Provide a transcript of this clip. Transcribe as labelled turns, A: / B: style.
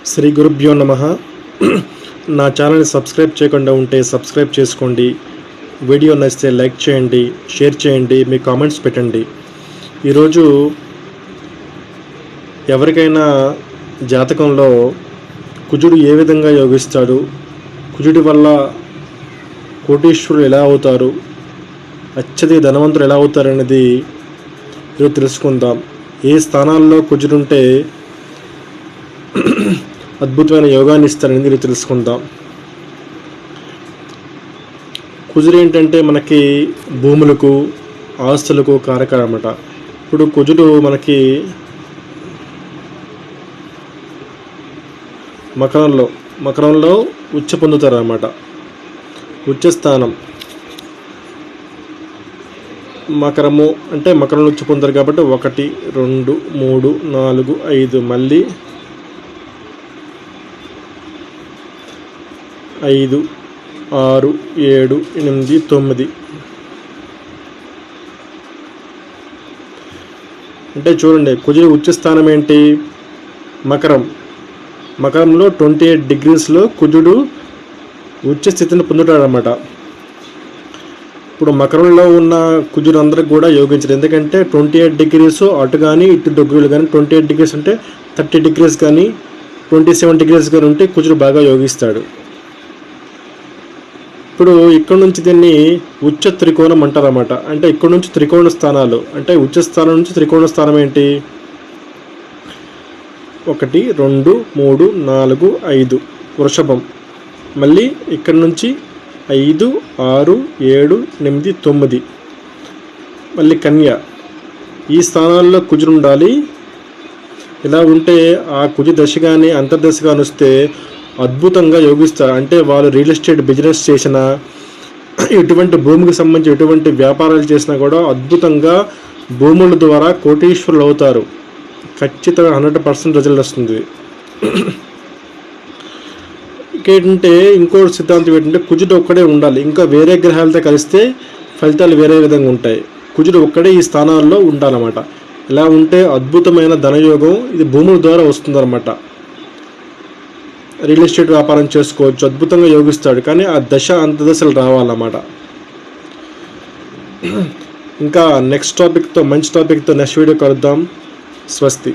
A: శ్రీ గురుభ్యో నమః. నా ఛానల్ని సబ్స్క్రైబ్ చేయకుండా ఉంటే సబ్స్క్రైబ్ చేసుకోండి. వీడియో నచ్చితే లైక్ చేయండి, షేర్ చేయండి, మీ కామెంట్స్ పెట్టండి. ఈరోజు ఎవరికైనా జాతకంలో కుజుడు ఏ విధంగా యోగిస్తాడు, కుజుడి వల్ల కోటీశ్వరులు ఎలా అవుతారు, అత్యధిక ధనవంతులు ఎలా అవుతారు అనేది ఈరోజు తెలుసుకుందాం. ఏ స్థానాల్లో కుజుడుంటే అద్భుతమైన యోగాన్ని ఇస్తారనేది ఈరోజు తెలుసుకుందాం. కుజుడు ఏంటంటే మనకి భూములకు, ఆస్తులకు కారకం అన్నమాట. ఇప్పుడు కుజుడు మనకి మకరంలో ఉచ్చ పొందుతారు అన్నమాట. ఉచ్చ స్థానం మకరము అంటే మకరంలో ఉచ్చ పొందుతారు కాబట్టి 1, 2, 3, 4, 5 మళ్ళీ 5, 6, 7, 8, 9 అంటే చూడండి, కుజుడు ఉచ్చ స్థానం ఏంటి? మకరంలో 28 డిగ్రీస్లో కుజుడు ఉచ్చ స్థితిని పొందుతాడనమాట. ఇప్పుడు మకరంలో ఉన్న కుజుడు అందరికి కూడా యోగించరు. ఎందుకంటే 28 డిగ్రీస్ అటు కానీ ఇటు డిగ్రీలు కానీ, 28 డిగ్రీస్ అంటే 30 డిగ్రీస్ కానీ 27 డిగ్రీస్ కానీ ఉంటే కుజుడు బాగా యోగిస్తాడు. ఇప్పుడు ఇక్కడ నుంచి దీన్ని ఉచ్చ త్రికోణం అంటారన్నమాట. అంటే ఇక్కడ నుంచి త్రికోణ స్థానాలు, అంటే ఉచ్చ స్థానం నుంచి త్రికోణ స్థానం ఏంటి? 1, 2, 3, 4, 5 వృషభం, మళ్ళీ ఇక్కడ నుంచి 5, 6, 7, 8, 9 మళ్ళీ కన్య. ఈ స్థానాల్లో కుజుడు ఉండాలి. ఇలా ఉంటే ఆ కుజు దశ కానీ అంతర్దశ కానీ వస్తే అద్భుతంగా యోగిస్తారు. అంటే వాళ్ళు రియల్ ఎస్టేట్ బిజినెస్ చేసినా, ఎటువంటి భూమికి సంబంధించి ఎటువంటి వ్యాపారాలు చేసినా కూడా అద్భుతంగా భూముల ద్వారా కోటీశ్వరులు అవుతారు. ఖచ్చితంగా 100% రిజల్ట్ వస్తుంది. ఇంకేంటంటే ఇంకో సిద్ధాంతం ఏంటంటే కుజుడు ఒక్కడే ఉండాలి. ఇంకా వేరే గ్రహాలతో కలిస్తే ఫలితాలు వేరే విధంగా ఉంటాయి. కుజుడు ఒక్కడే ఈ స్థానాల్లో ఉండాలన్నమాట. ఇలా ఉంటే అద్భుతమైన ధనయోగం ఇది భూముల ద్వారా వస్తుందన్నమాట. రియల్ ఎస్టేట్ వ్యాపారం చేసుకోవచ్చు, అద్భుతంగా యోగిస్తాడు. కానీ ఆ దశ అంతదశలు రావాలన్నమాట. ఇంకా నెక్స్ట్ టాపిక్తో, మంచి టాపిక్తో నెక్స్ట్ వీడియో కలుద్దాం. స్వస్తి.